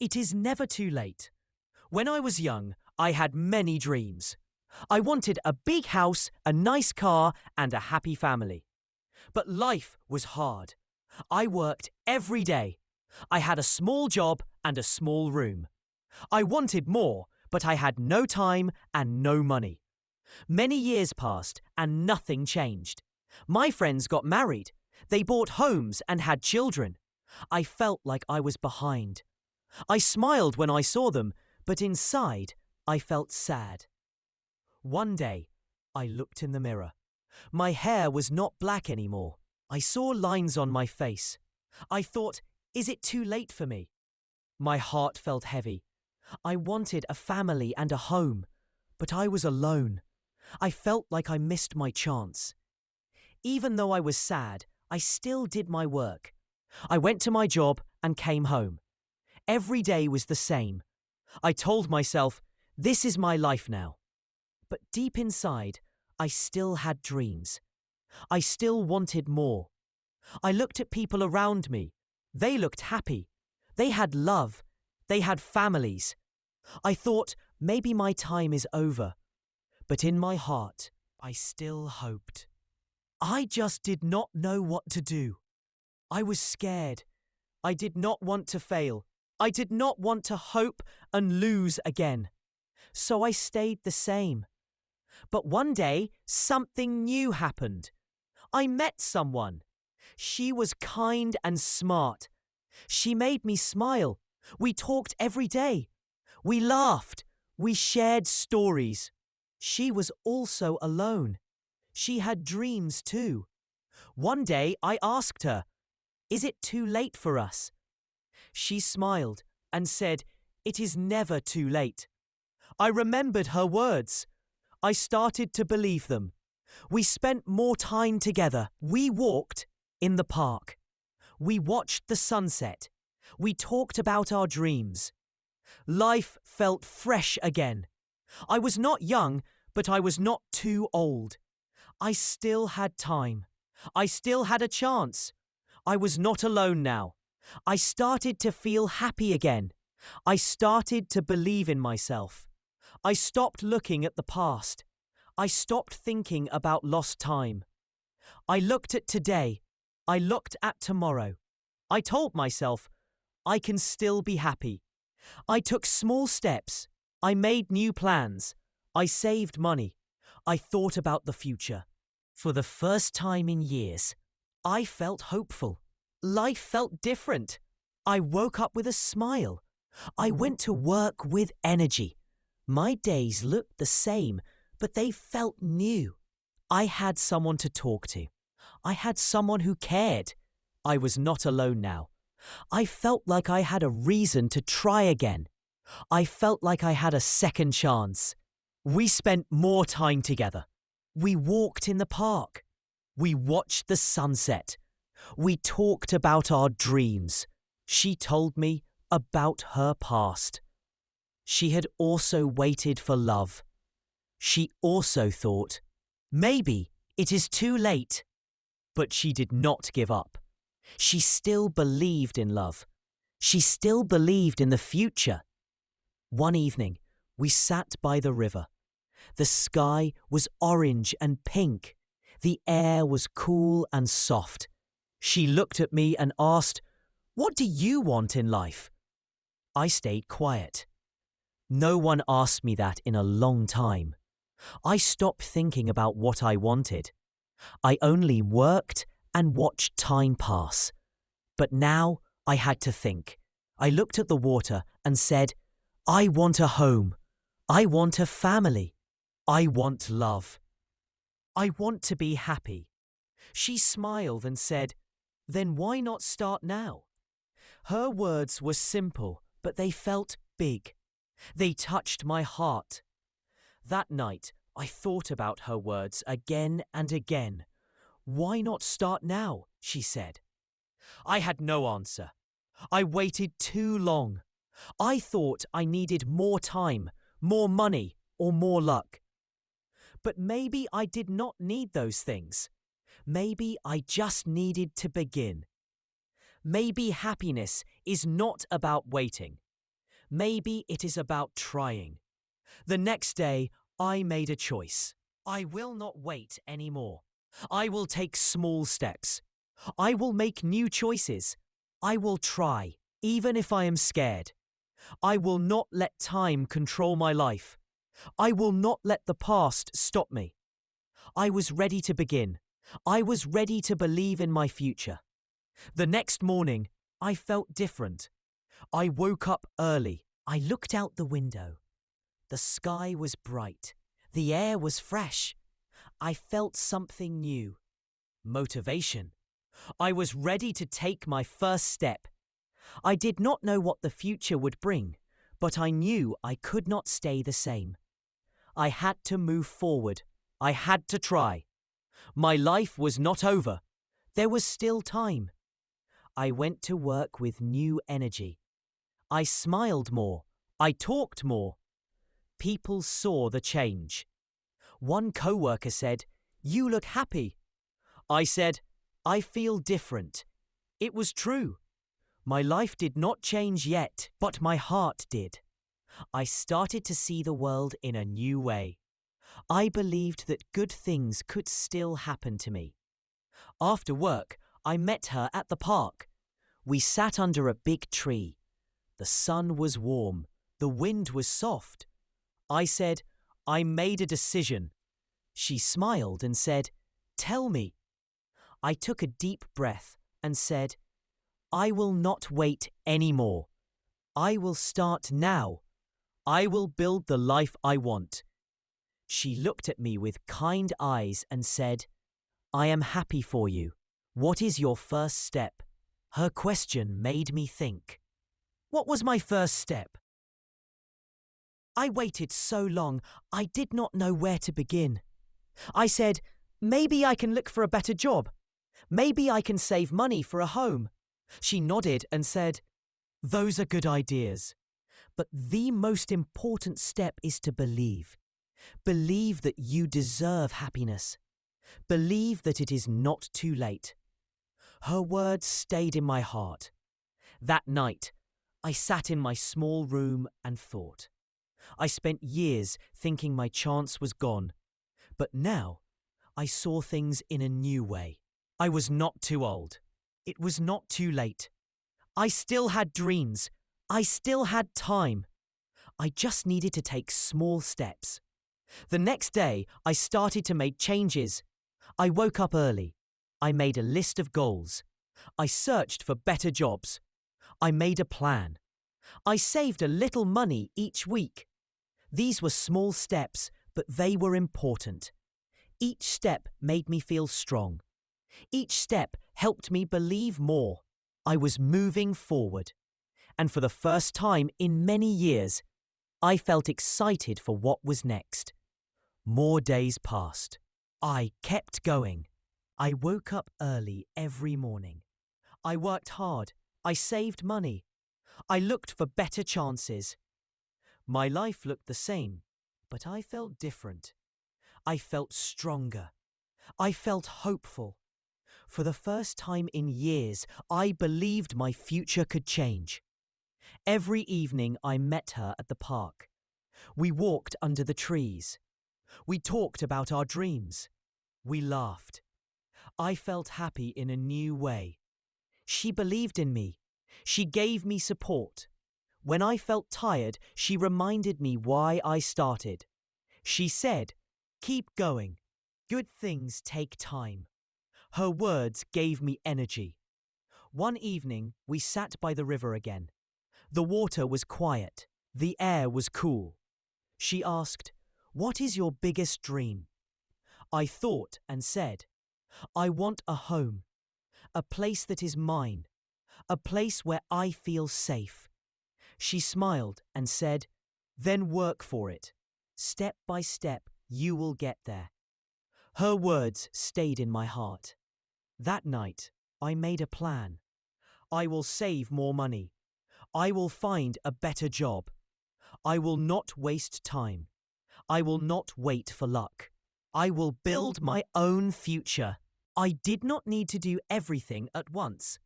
It is never too late. When I was young, I had many dreams. I wanted a big house, a nice car, and a happy family. But life was hard. I worked every day. I had a small job and a small room. I wanted more, but I had no time and no money. Many years passed and nothing changed. My friends got married. They bought homes and had children. I felt like I was behind. I smiled when I saw them, but inside I felt sad. One day, I looked in the mirror. My hair was not black anymore. I saw lines on my face. I thought, is it too late for me? My heart felt heavy. I wanted a family and a home, but I was alone. I felt like I missed my chance. Even though I was sad, I still did my work. I went to my job and came home. Every day was the same. I told myself, this is my life now. But deep inside, I still had dreams. I still wanted more. I looked at people around me. They looked happy. They had love. They had families. I thought, maybe my time is over. But in my heart, I still hoped. I just did not know what to do. I was scared. I did not want to fail. I did not want to hope and lose again. So I stayed the same. But one day, something new happened. I met someone. She was kind and smart. She made me smile. We talked every day. We laughed. We shared stories. She was also alone. She had dreams too. One day I asked her, "Is it too late for us?" She smiled and said, "It is never too late." I remembered her words. I started to believe them. We spent more time together. We walked in the park. We watched the sunset. We talked about our dreams. Life felt fresh again. I was not young, but I was not too old. I still had time. I still had a chance. I was not alone now. I started to feel happy again. I started to believe in myself. I stopped looking at the past. I stopped thinking about lost time. I looked at today. I looked at tomorrow. I told myself, I can still be happy. I took small steps. I made new plans. I saved money. I thought about the future. For the first time in years, I felt hopeful. Life felt different. I woke up with a smile. I went to work with energy. My days looked the same, but they felt new. I had someone to talk to. I had someone who cared. I was not alone now. I felt like I had a reason to try again. I felt like I had a second chance. We spent more time together. We walked in the park. We watched the sunset. We talked about our dreams. She told me about her past. She had also waited for love. She also thought, maybe it is too late. But she did not give up. She still believed in love. She still believed in the future. One evening, we sat by the river. The sky was orange and pink. The air was cool and soft. She looked at me and asked, "What do you want in life?" I stayed quiet. No one asked me that in a long time. I stopped thinking about what I wanted. I only worked and watched time pass. But now I had to think. I looked at the water and said, I want a home. I want a family. I want love. I want to be happy. She smiled and said, then why not start now? Her words were simple, but they felt big. They touched my heart. That night, I thought about her words again and again. Why not start now? She said. I had no answer. I waited too long. I thought I needed more time, more money, or more luck. But maybe I did not need those things. Maybe I just needed to begin. Maybe happiness is not about waiting. Maybe it is about trying. The next day, I made a choice. I will not wait anymore. I will take small steps. I will make new choices. I will try, even if I am scared. I will not let time control my life. I will not let the past stop me. I was ready to begin. I was ready to believe in my future. The next morning, I felt different. I woke up early. I looked out the window. The sky was bright. The air was fresh. I felt something new. Motivation. I was ready to take my first step. I did not know what the future would bring, but I knew I could not stay the same. I had to move forward. I had to try. My life was not over. There was still time. I went to work with new energy. I smiled more. I talked more. People saw the change. One coworker said, "You look happy." I said, "I feel different." It was true. My life did not change yet, but my heart did. I started to see the world in a new way. I believed that good things could still happen to me. After work, I met her at the park. We sat under a big tree. The sun was warm. The wind was soft. I said, "I made a decision." She smiled and said, "Tell me." I took a deep breath and said, "I will not wait anymore. I will start now. I will build the life I want." She looked at me with kind eyes and said, "I am happy for you. What is your first step?" Her question made me think. What was my first step? I waited so long, I did not know where to begin. I said, "Maybe I can look for a better job. Maybe I can save money for a home." She nodded and said, "Those are good ideas. But the most important step is to believe. Believe that you deserve happiness. Believe that it is not too late." Her words stayed in my heart. That night, I sat in my small room and thought. I spent years thinking my chance was gone, but now I saw things in a new way. I was not too old. It was not too late. I still had dreams. I still had time. I just needed to take small steps. The next day, I started to make changes. I woke up early. I made a list of goals. I searched for better jobs. I made a plan. I saved a little money each week. These were small steps, but they were important. Each step made me feel strong. Each step helped me believe more. I was moving forward. And for the first time in many years, I felt excited for what was next. More days passed. I kept going. I woke up early every morning. I worked hard. I saved money. I looked for better chances. My life looked the same, but I felt different. I felt stronger. I felt hopeful. For the first time in years, I believed my future could change. Every evening I met her at the park. We walked under the trees. We talked about our dreams. We laughed. I felt happy in a new way. She believed in me. She gave me support. When I felt tired, she reminded me why I started. She said, "Keep going. Good things take time." Her words gave me energy. One evening, we sat by the river again. The water was quiet. The air was cool. She asked, "What is your biggest dream?" I thought and said, "I want a home, a place that is mine, a place where I feel safe." She smiled and said, "Then work for it. Step by step, you will get there." Her words stayed in my heart. That night, I made a plan. I will save more money. I will find a better job. I will not waste time. I will not wait for luck. I will build my own future. I did not need to do everything at once.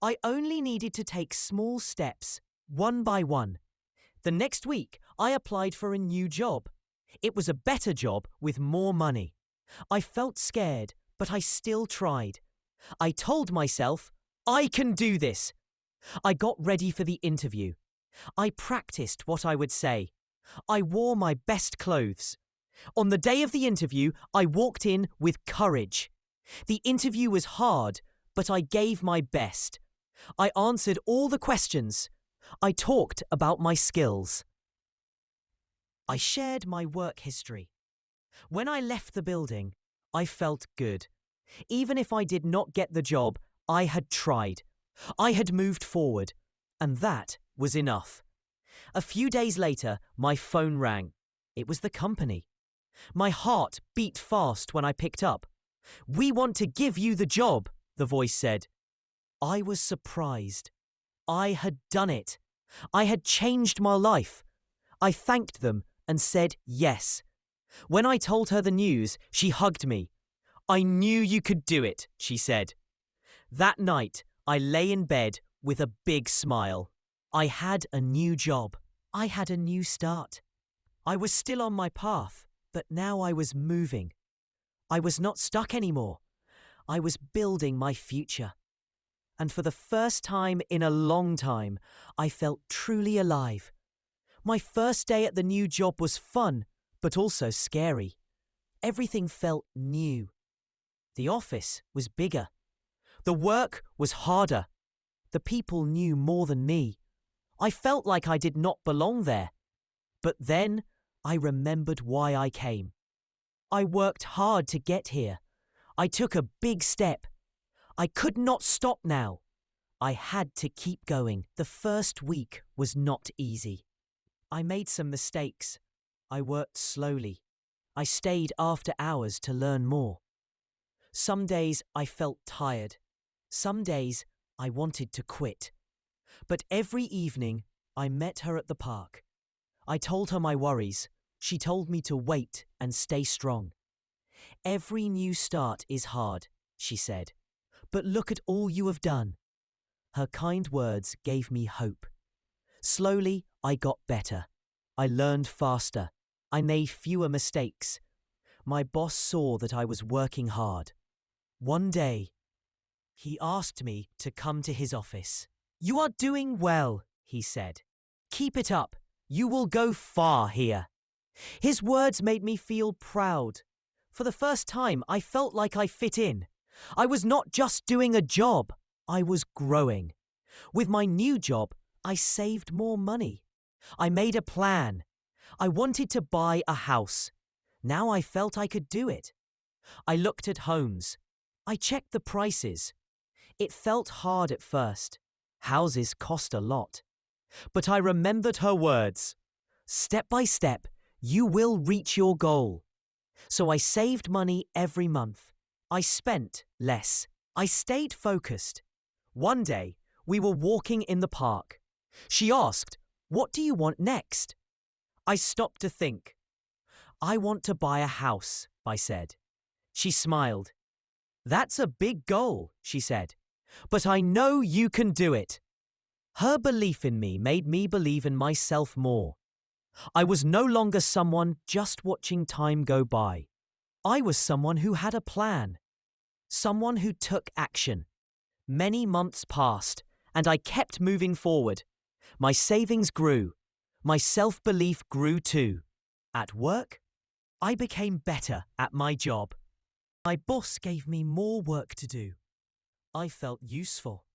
I only needed to take small steps, one by one. The next week, I applied for a new job. It was a better job with more money. I felt scared, but I still tried. I told myself, I can do this. I got ready for the interview. I practiced what I would say. I wore my best clothes. On the day of the interview, I walked in with courage. The interview was hard, but I gave my best. I answered all the questions. I talked about my skills. I shared my work history. When I left the building, I felt good. Even if I did not get the job, I had tried. I had moved forward, and that was enough. A few days later, my phone rang. It was the company. My heart beat fast when I picked up. "We want to give you the job," the voice said. I was surprised. I had done it. I had changed my life. I thanked them and said yes. When I told her the news, she hugged me. "I knew you could do it," she said. That night, I lay in bed with a big smile. I had a new job. I had a new start. I was still on my path, but now I was moving. I was not stuck anymore. I was building my future. And for the first time in a long time, I felt truly alive. My first day at the new job was fun, but also scary. Everything felt new. The office was bigger. The work was harder. The people knew more than me. I felt like I did not belong there. But then I remembered why I came. I worked hard to get here. I took a big step. I could not stop now. I had to keep going. The first week was not easy. I made some mistakes. I worked slowly. I stayed after hours to learn more. Some days I felt tired. Some days I wanted to quit. But every evening I met her at the park. I told her my worries. She told me to wait and stay strong. "Every new start is hard," she said. "But look at all you have done." Her kind words gave me hope. Slowly, I got better. I learned faster. I made fewer mistakes. My boss saw that I was working hard. One day, he asked me to come to his office. "You are doing well," he said. "Keep it up. You will go far here." His words made me feel proud. For the first time, I felt like I fit in. I was not just doing a job. I was growing. With my new job, I saved more money. I made a plan. I wanted to buy a house. Now I felt I could do it. I looked at homes. I checked the prices. It felt hard at first. Houses cost a lot. But I remembered her words. Step by step, you will reach your goal. So I saved money every month. I spent less. I stayed focused. One day, we were walking in the park. She asked, "What do you want next?" I stopped to think. "I want to buy a house," I said. She smiled. "That's a big goal," she said. "But I know you can do it." Her belief in me made me believe in myself more. I was no longer someone just watching time go by. I was someone who had a plan. Someone who took action. Many months passed, and I kept moving forward. My savings grew. My self-belief grew too. At work, I became better at my job. My boss gave me more work to do. I felt useful.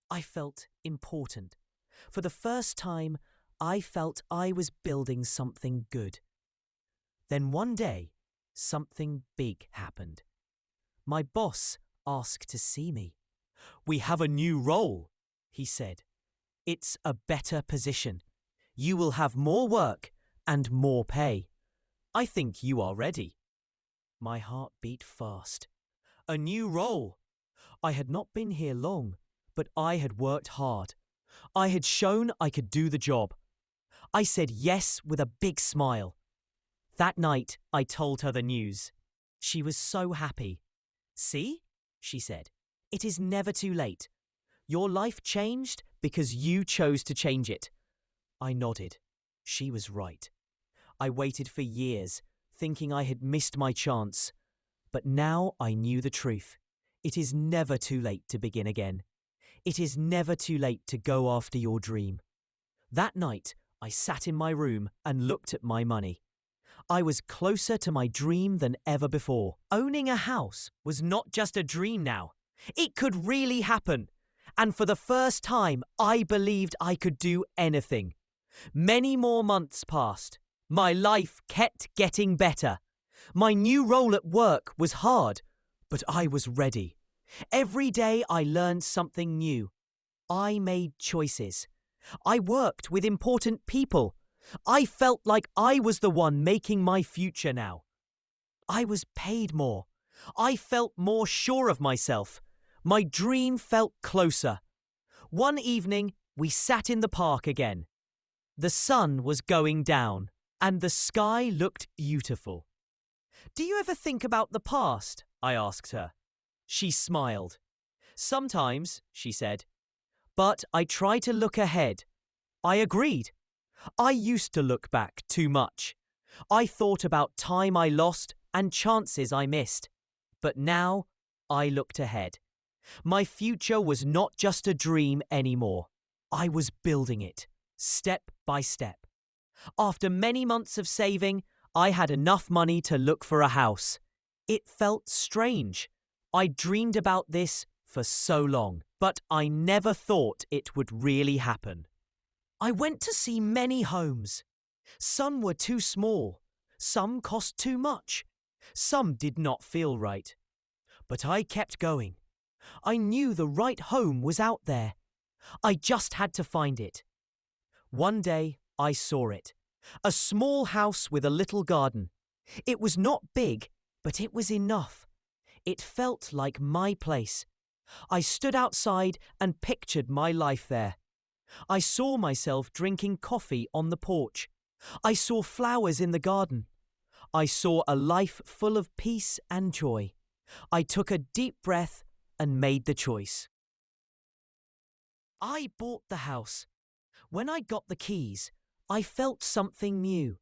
I felt important. For the first time, I felt I was building something good. Then one day, something big happened. My boss asked to see me. "We have a new role," he said. "It's a better position. You will have more work and more pay. I think you are ready." My heart beat fast. A new role. I had not been here long, but I had worked hard. I had shown I could do the job. I said yes with a big smile. That night, I told her the news. She was so happy. "See?" she said. "It is never too late. Your life changed because you chose to change it." I nodded. She was right. I waited for years, thinking I had missed my chance. But now I knew the truth. It is never too late to begin again. It is never too late to go after your dream. That night, I sat in my room and looked at my money. I was closer to my dream than ever before. Owning a house was not just a dream now. It could really happen. And for the first time, I believed I could do anything. Many more months passed. My life kept getting better. My new role at work was hard, but I was ready. Every day I learned something new. I made choices. I worked with important people. I felt like I was the one making my future now. I was paid more. I felt more sure of myself. My dream felt closer. One evening, we sat in the park again. The sun was going down, and the sky looked beautiful. "Do you ever think about the past?" I asked her. She smiled. "Sometimes," she said. "But I try to look ahead." I agreed. I used to look back too much. I thought about time I lost and chances I missed. But now I looked ahead. My future was not just a dream anymore. I was building it, step by step. After many months of saving, I had enough money to look for a house. It felt strange. I dreamed about this for so long, but I never thought it would really happen. I went to see many homes. Some were too small. Some cost too much. Some did not feel right. But I kept going. I knew the right home was out there. I just had to find it. One day, I saw it. A small house with a little garden. It was not big, but it was enough. It felt like my place. I stood outside and pictured my life there. I saw myself drinking coffee on the porch. I saw flowers in the garden. I saw a life full of peace and joy. I took a deep breath and made the choice. I bought the house. When I got the keys, I felt something new.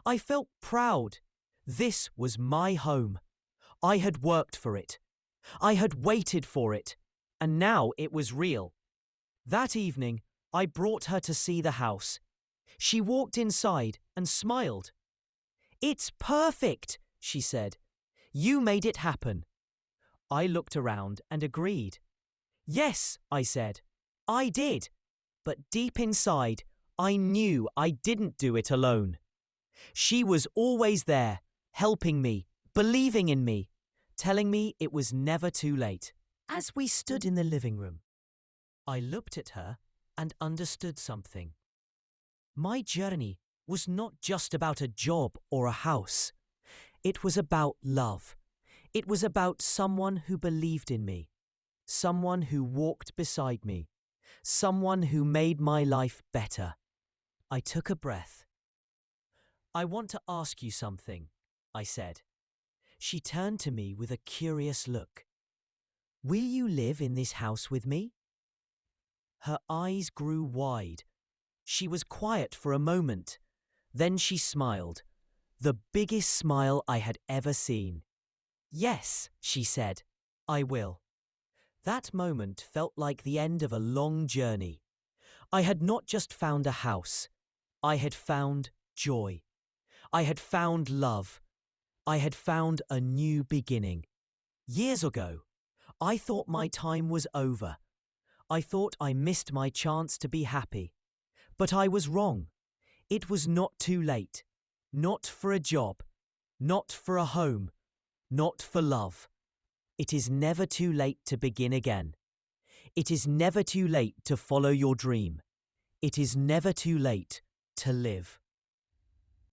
I felt proud. This was my home. I had worked for it. I had waited for it. And now it was real. That evening, I brought her to see the house. She walked inside and smiled. "It's perfect," she said. "You made it happen." I looked around and agreed. "Yes," I said, "I did." But deep inside, I knew I didn't do it alone. She was always there, helping me, believing in me, telling me it was never too late. As we stood in the living room, I looked at her and understood something. My journey was not just about a job or a house. It was about love. It was about someone who believed in me, someone who walked beside me, someone who made my life better. I took a breath. "I want to ask you something," I said. She turned to me with a curious look. "Will you live in this house with me?" Her eyes grew wide. She was quiet for a moment. Then she smiled, the biggest smile I had ever seen. "Yes," she said, "I will." That moment felt like the end of a long journey. I had not just found a house. I had found joy. I had found love. I had found a new beginning. Years ago, I thought my time was over. I thought I missed my chance to be happy. But I was wrong. It was not too late. Not for a job. Not for a home. Not for love. It is never too late to begin again. It is never too late to follow your dream. It is never too late to live.